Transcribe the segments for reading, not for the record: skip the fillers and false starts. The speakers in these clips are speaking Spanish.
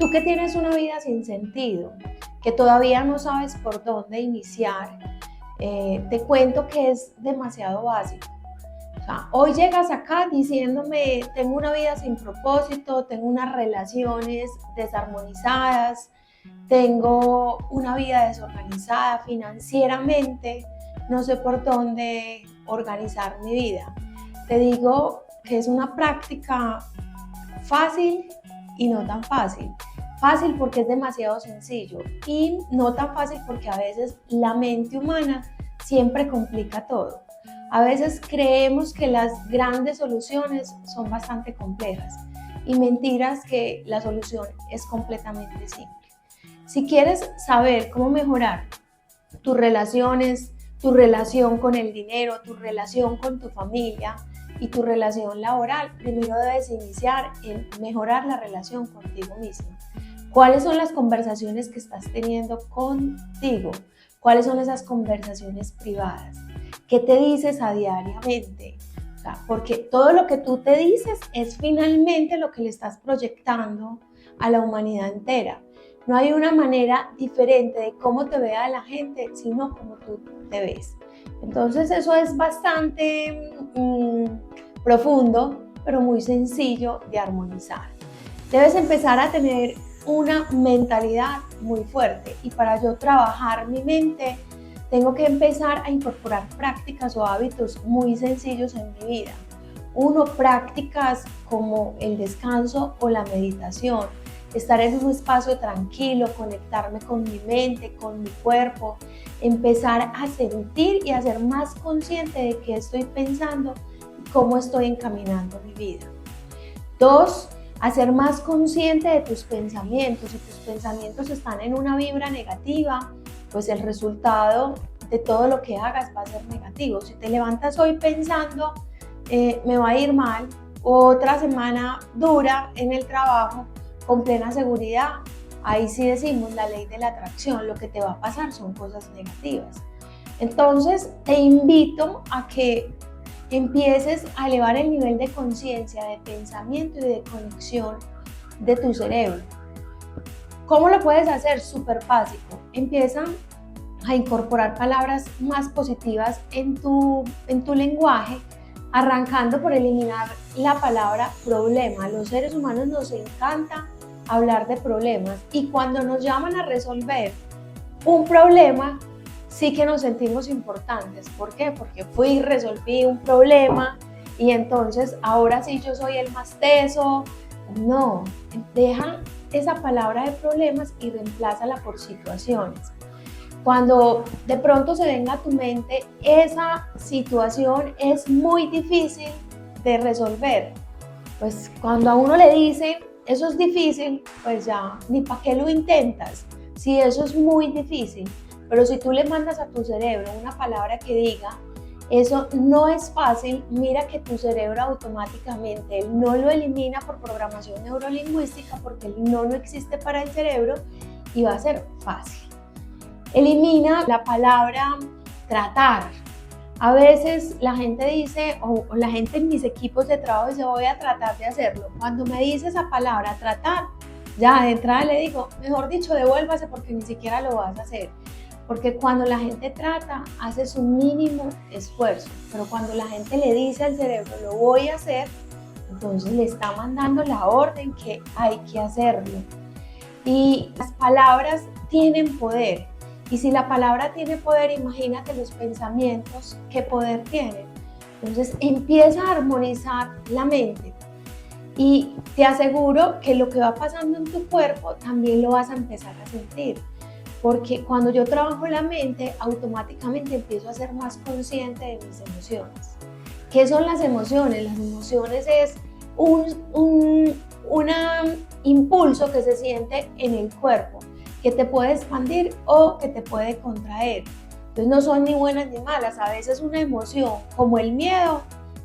Tú que tienes una vida sin sentido, que todavía no sabes por dónde iniciar, te cuento que es demasiado básico. O sea, hoy llegas acá diciéndome, tengo una vida sin propósito, tengo unas relaciones desarmonizadas, tengo una vida desorganizada financieramente, no sé por dónde organizar mi vida. Te digo que es una práctica fácil y no tan fácil. Fácil porque es demasiado sencillo y no tan fácil porque a veces la mente humana siempre complica todo. A veces creemos que las grandes soluciones son bastante complejas y mentiras que la solución es completamente simple. Si quieres saber cómo mejorar tus relaciones, tu relación con el dinero, tu relación con tu familia y tu relación laboral, primero debes iniciar en mejorar la relación contigo mismo. ¿Cuáles son las conversaciones que estás teniendo contigo? ¿Cuáles son esas conversaciones privadas? ¿Qué te dices a diariamente? O sea, porque todo lo que tú te dices es finalmente lo que le estás proyectando a la humanidad entera. No hay una manera diferente de cómo te vea la gente, sino cómo tú te ves. Entonces eso es bastante profundo, pero muy sencillo de armonizar. Debes empezar a tener una mentalidad muy fuerte y para yo trabajar mi mente tengo que empezar a incorporar prácticas o hábitos muy sencillos en mi vida. Uno, prácticas como el descanso o la meditación, estar en un espacio tranquilo, conectarme con mi mente, con mi cuerpo, empezar a sentir y a ser más consciente de qué estoy pensando y cómo estoy encaminando mi vida. Dos, a ser más consciente de tus pensamientos. Si tus pensamientos están en una vibra negativa, pues el resultado de todo lo que hagas va a ser negativo. Si te levantas hoy pensando, me va a ir mal, otra semana dura en el trabajo, con plena seguridad, ahí sí decimos la ley de la atracción, lo que te va a pasar son cosas negativas. Entonces, te invito a que empieces a elevar el nivel de conciencia, de pensamiento y de conexión de tu cerebro. ¿Cómo lo puedes hacer? Súper básico. Empieza a incorporar palabras más positivas en tu lenguaje, arrancando por eliminar la palabra problema. A los seres humanos nos encanta hablar de problemas y cuando nos llaman a resolver un problema, sí que nos sentimos importantes. ¿Por qué? Porque fui y resolví un problema y entonces ahora sí yo soy el más teso. No, deja esa palabra de problemas y reemplázala por situaciones. Cuando de pronto se venga a tu mente, esa situación es muy difícil de resolver. Pues cuando a uno le dicen, eso es difícil, pues ya, ni para qué lo intentas, si eso es muy difícil. Pero si tú le mandas a tu cerebro una palabra que diga, eso no es fácil, mira que tu cerebro automáticamente no lo elimina por programación neurolingüística, porque el no existe para el cerebro y va a ser fácil. Elimina la palabra tratar. A veces la gente dice, o la gente en mis equipos de trabajo dice, voy a tratar de hacerlo. Cuando me dice esa palabra tratar, ya de entrada le digo, mejor dicho, devuélvase porque ni siquiera lo vas a hacer. Porque cuando la gente trata, hace su mínimo esfuerzo. Pero cuando la gente le dice al cerebro, lo voy a hacer, entonces le está mandando la orden que hay que hacerlo. Y las palabras tienen poder. Y si la palabra tiene poder, imagínate los pensamientos, qué poder tienen. Entonces empieza a armonizar la mente. Y te aseguro que lo que va pasando en tu cuerpo también lo vas a empezar a sentir. Porque cuando yo trabajo la mente, automáticamente empiezo a ser más consciente de mis emociones. ¿Qué son las emociones? Las emociones es un impulso que se siente en el cuerpo, que te puede expandir o que te puede contraer. Entonces no son ni buenas ni malas. A veces una emoción como el miedo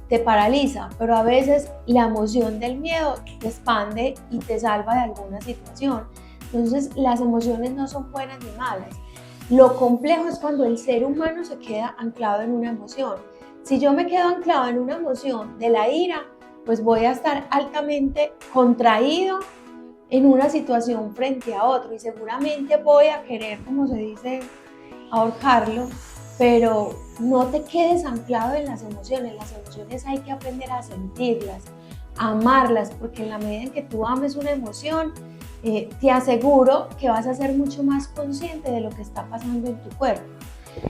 te paraliza, pero a veces la emoción del miedo te expande y te salva de alguna situación. Entonces las emociones no son buenas ni malas. Lo complejo es cuando el ser humano se queda anclado en una emoción. Si yo me quedo anclado en una emoción de la ira, pues voy a estar altamente contraído en una situación frente a otro y seguramente voy a querer, como se dice, ahorcarlo, pero no te quedes anclado en las emociones. Las emociones hay que aprender a sentirlas, a amarlas, porque en la medida en que tú ames una emoción, te aseguro que vas a ser mucho más consciente de lo que está pasando en tu cuerpo.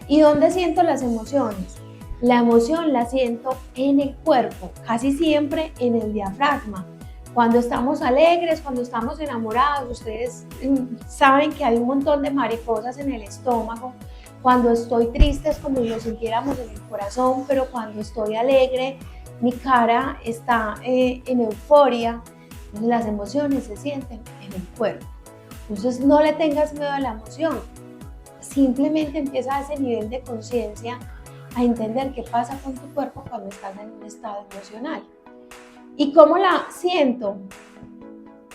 ¿Y dónde siento las emociones? La emoción la siento en el cuerpo, casi siempre en el diafragma. Cuando estamos alegres, cuando estamos enamorados, ustedes saben que hay un montón de mariposas en el estómago. Cuando estoy triste es como si lo sintiéramos en el corazón, pero cuando estoy alegre, mi cara está en euforia. Entonces, las emociones se sienten en el cuerpo. Entonces, no le tengas miedo a la emoción. Simplemente empieza a ese nivel de conciencia a entender qué pasa con tu cuerpo cuando estás en un estado emocional. ¿Y cómo la siento?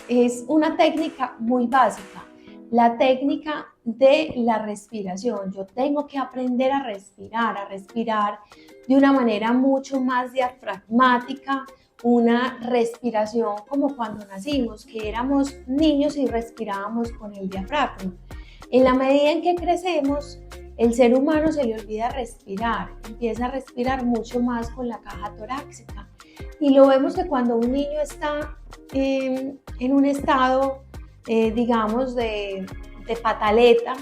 Es una técnica muy básica, la técnica de la respiración. Yo tengo que aprender a respirar de una manera mucho más diafragmática, una respiración como cuando nacimos, que éramos niños y respirábamos con el diafragma. En la medida en que crecemos, el ser humano se le olvida respirar, empieza a respirar mucho más con la caja torácica. Y lo vemos que cuando un niño está en un estado, digamos, de pataleta,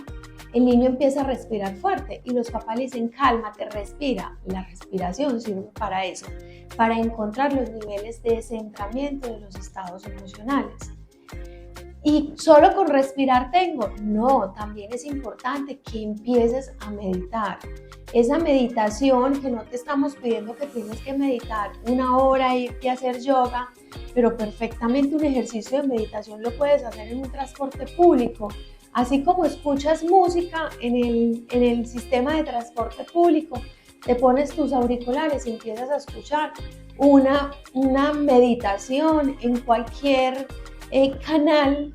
el niño empieza a respirar fuerte y los papás le dicen, cálmate, respira. La respiración sirve para eso, para encontrar los niveles de centramiento de los estados emocionales. ¿Y solo con respirar tengo? No, también es importante que empieces a meditar. Esa meditación que no te estamos pidiendo que tienes que meditar 1 hora, irte a hacer yoga, pero perfectamente un ejercicio de meditación lo puedes hacer en un transporte público. Así como escuchas música en el sistema de transporte público, te pones tus auriculares y empiezas a escuchar una meditación en cualquier canal,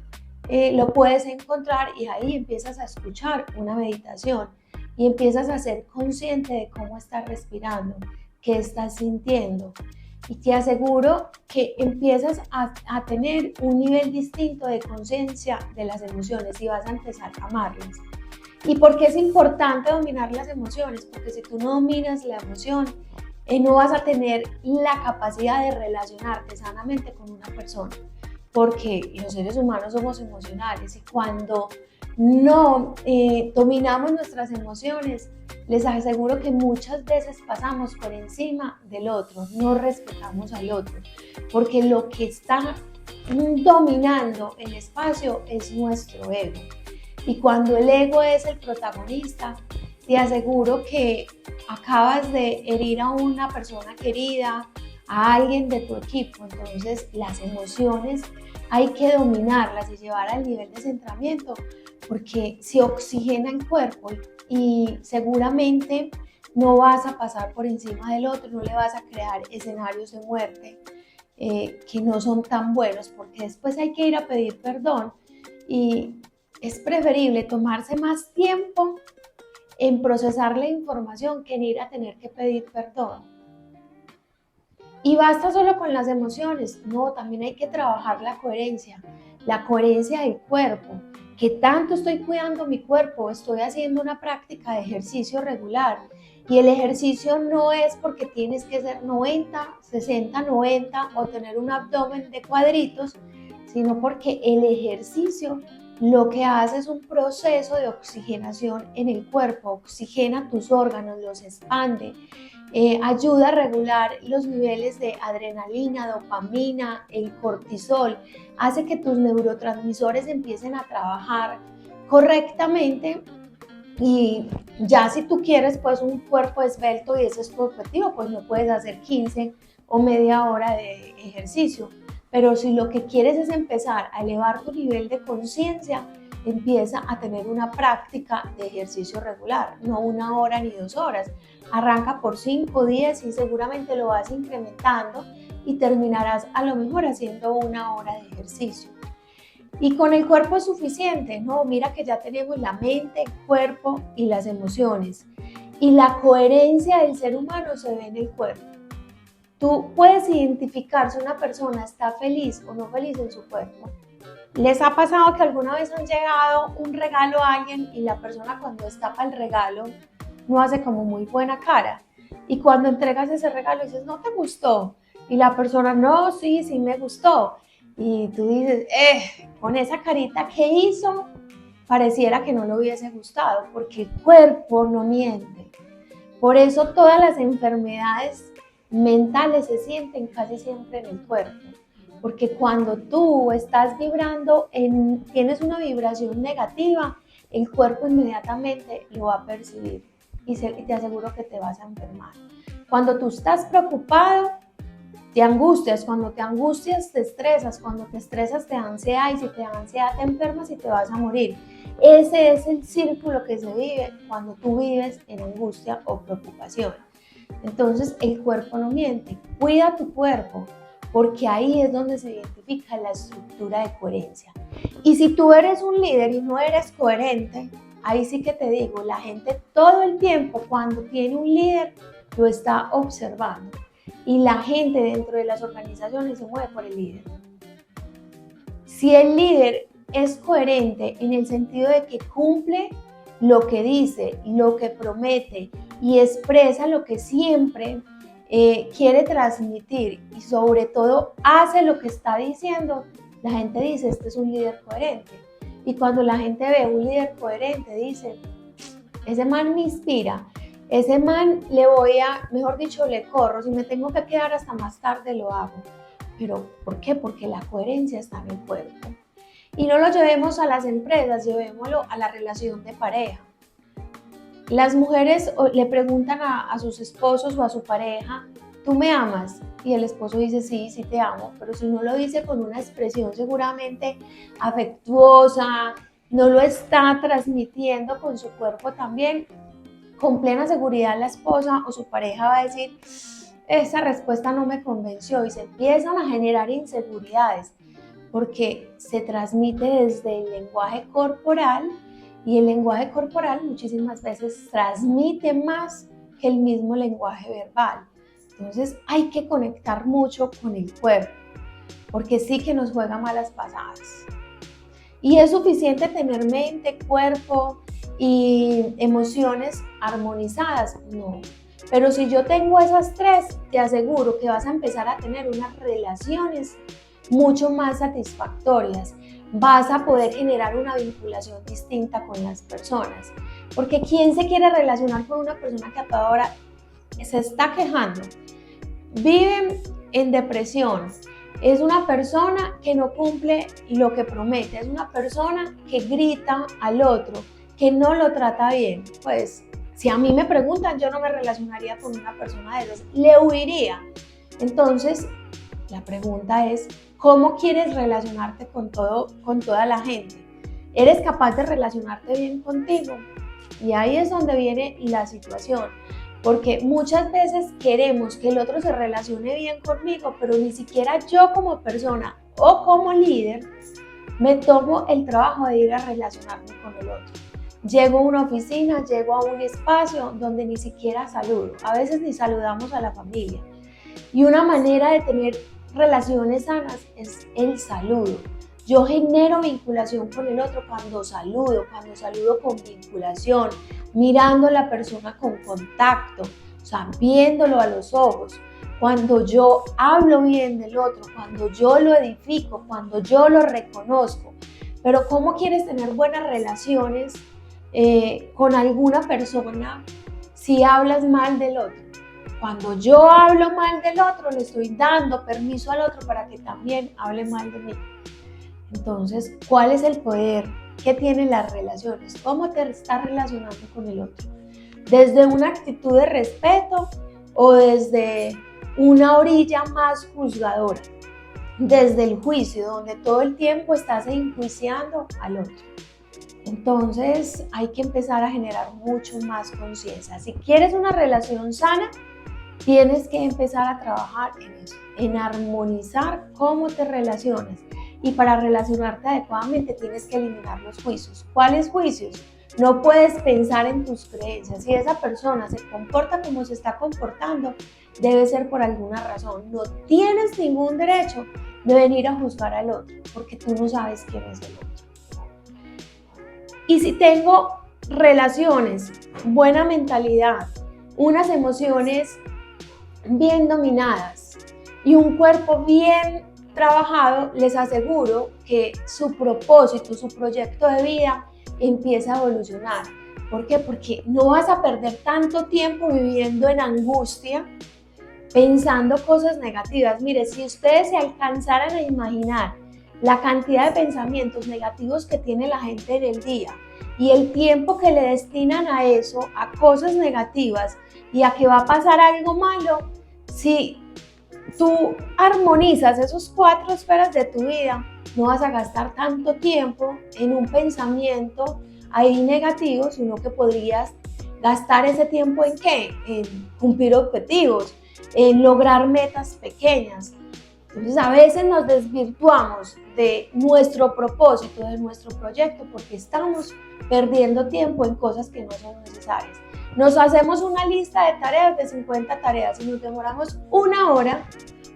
lo puedes encontrar y ahí empiezas a escuchar una meditación y empiezas a ser consciente de cómo estás respirando, qué estás sintiendo, y te aseguro que empiezas a tener un nivel distinto de conciencia de las emociones y vas a empezar a amarlas. ¿Y por qué es importante dominar las emociones? Porque si tú no dominas la emoción, no vas a tener la capacidad de relacionarte sanamente con una persona, porque los seres humanos somos emocionales y cuando no dominamos nuestras emociones, les aseguro que muchas veces pasamos por encima del otro, no respetamos al otro, porque lo que está dominando el espacio es nuestro ego. Y cuando el ego es el protagonista, te aseguro que acabas de herir a una persona querida, a alguien de tu equipo. Entonces, las emociones hay que dominarlas y llevar al nivel de centramiento, porque se oxigena el cuerpo y seguramente no vas a pasar por encima del otro, no le vas a crear escenarios de muerte que no son tan buenos, porque después hay que ir a pedir perdón y es preferible tomarse más tiempo en procesar la información que en ir a tener que pedir perdón. Y basta solo con las emociones, no, también hay que trabajar la coherencia del cuerpo. ¿Qué tanto estoy cuidando mi cuerpo? Estoy haciendo una práctica de ejercicio regular y el ejercicio no es porque tienes que ser 90, 60, 90 o tener un abdomen de cuadritos, sino porque el ejercicio lo que hace es un proceso de oxigenación en el cuerpo, oxigena tus órganos, los expande, ayuda a regular los niveles de adrenalina, dopamina, el cortisol, hace que tus neurotransmisores empiecen a trabajar correctamente y ya si tú quieres pues un cuerpo esbelto y ese es tu objetivo, pues no puedes hacer 15 o media hora de ejercicio. Pero si lo que quieres es empezar a elevar tu nivel de conciencia, empieza a tener una práctica de ejercicio regular, no 1 hora ni 2 horas. Arranca por 5 días y seguramente lo vas incrementando y terminarás a lo mejor haciendo 1 hora de ejercicio. Y con el cuerpo es suficiente, ¿no? Mira que ya tenemos la mente, el cuerpo y las emociones. Y la coherencia del ser humano se ve en el cuerpo. Tú puedes identificar si una persona está feliz o no feliz en su cuerpo. ¿Les ha pasado que alguna vez han llegado un regalo a alguien y la persona cuando destapa el regalo no hace como muy buena cara? Y cuando entregas ese regalo dices, ¿no te gustó? Y la persona, no, sí, sí me gustó. Y tú dices, con esa carita que hizo, pareciera que no le hubiese gustado, porque el cuerpo no miente. Por eso todas las enfermedades mentales se sienten casi siempre en el cuerpo. Porque cuando tú estás vibrando, tienes una vibración negativa, el cuerpo inmediatamente lo va a percibir y te aseguro que te vas a enfermar. Cuando tú estás preocupado, te angustias, cuando te angustias te estresas, cuando te estresas te da ansiedad y si te da ansiedad te enfermas y te vas a morir. Ese es el círculo que se vive cuando tú vives en angustia o preocupación. Entonces el cuerpo no miente, cuida tu cuerpo porque ahí es donde se identifica la estructura de coherencia. Y si tú eres un líder y no eres coherente, ahí sí que te digo, la gente todo el tiempo cuando tiene un líder lo está observando. Y la gente dentro de las organizaciones se mueve por el líder. Si el líder es coherente en el sentido de que cumple lo que dice, lo que promete y expresa lo que siempre quiere transmitir y sobre todo hace lo que está diciendo, la gente dice, este es un líder coherente. Y cuando la gente ve un líder coherente, dice, ese man me inspira. Ese man mejor dicho, le corro, si me tengo que quedar hasta más tarde lo hago. ¿Pero por qué? Porque la coherencia está en el cuerpo. Y no lo llevemos a las empresas, llevémoslo a la relación de pareja. Las mujeres le preguntan a sus esposos o a su pareja, ¿tú me amas? Y el esposo dice, sí, sí te amo, pero si no lo dice con una expresión seguramente afectuosa, no lo está transmitiendo con su cuerpo también, con plena seguridad la esposa o su pareja va a decir, esa respuesta no me convenció y se empiezan a generar inseguridades porque se transmite desde el lenguaje corporal y el lenguaje corporal muchísimas veces transmite más que el mismo lenguaje verbal. Entonces hay que conectar mucho con el cuerpo porque sí que nos juega malas pasadas. Y es suficiente tener mente, cuerpo y emociones armonizadas, no. Pero si yo tengo esas tres, te aseguro que vas a empezar a tener unas relaciones mucho más satisfactorias. Vas a poder generar una vinculación distinta con las personas. Porque ¿quién se quiere relacionar con una persona que a toda hora se está quejando? Vive en depresión. Es una persona que no cumple lo que promete. Es una persona que grita al otro, que no lo trata bien. Pues si a mí me preguntan, yo no me relacionaría con una persona de esas, le huiría. Entonces, la pregunta es, ¿cómo quieres relacionarte con toda la gente? ¿Eres capaz de relacionarte bien contigo? Y ahí es donde viene la situación, porque muchas veces queremos que el otro se relacione bien conmigo, pero ni siquiera yo como persona o como líder me tomo el trabajo de ir a relacionarme con el otro. Llego a una oficina, llego a un espacio donde ni siquiera saludo, a veces ni saludamos a la familia. Y una manera de tener relaciones sanas es el saludo. Yo genero vinculación con el otro cuando saludo con vinculación, mirando a la persona con contacto, o sea, viéndolo a los ojos. Cuando yo hablo bien del otro, cuando yo lo edifico, cuando yo lo reconozco. Pero ¿cómo quieres tener buenas relaciones con alguna persona si hablas mal del otro? Cuando yo hablo mal del otro, le estoy dando permiso al otro para que también hable mal de mí. Entonces, ¿cuál es el poder que tienen las relaciones? ¿Cómo te estás relacionando con el otro? ¿Desde una actitud de respeto o desde una orilla más juzgadora? Desde el juicio, donde todo el tiempo estás enjuiciando al otro. Entonces, hay que empezar a generar mucho más conciencia. Si quieres una relación sana, tienes que empezar a trabajar en eso, en armonizar cómo te relacionas. Y para relacionarte adecuadamente tienes que eliminar los juicios. ¿Cuáles juicios? No puedes pensar en tus creencias. Si esa persona se comporta como se está comportando, debe ser por alguna razón. No tienes ningún derecho de venir a juzgar al otro, porque tú no sabes quién es el otro. Y si tengo relaciones, buena mentalidad, unas emociones bien dominadas y un cuerpo bien trabajado, les aseguro que su propósito, su proyecto de vida empieza a evolucionar. ¿Por qué? Porque no vas a perder tanto tiempo viviendo en angustia, pensando cosas negativas. Mire, si ustedes se alcanzaran a imaginar la cantidad de pensamientos negativos que tiene la gente en el día y el tiempo que le destinan a eso, a cosas negativas y a que va a pasar algo malo, si tú armonizas esos 4 esferas de tu vida, no vas a gastar tanto tiempo en un pensamiento ahí negativo, sino que podrías gastar ese tiempo ¿en qué? En cumplir objetivos, en lograr metas pequeñas. Entonces a veces nos desvirtuamos de nuestro propósito, de nuestro proyecto, porque estamos perdiendo tiempo en cosas que no son necesarias. Nos hacemos una lista de tareas de 50 tareas y nos demoramos 1 hora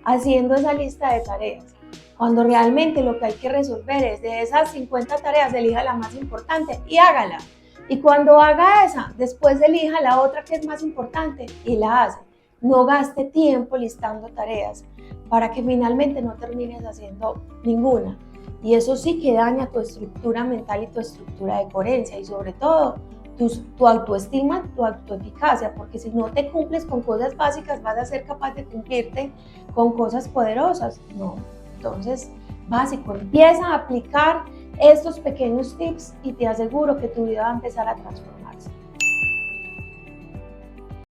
haciendo esa lista de tareas, cuando realmente lo que hay que resolver es de esas 50 tareas, elija la más importante y hágala. Y cuando haga esa, después elija la otra que es más importante y la hace. No gaste tiempo listando tareas para que finalmente no termines haciendo ninguna. Y eso sí que daña tu estructura mental y tu estructura de coherencia y sobre todo tu autoestima, tu autoeficacia, porque si no te cumples con cosas básicas, vas a ser capaz de cumplirte con cosas poderosas. No. Entonces, básico, empieza a aplicar estos pequeños tips y te aseguro que tu vida va a empezar a transformar.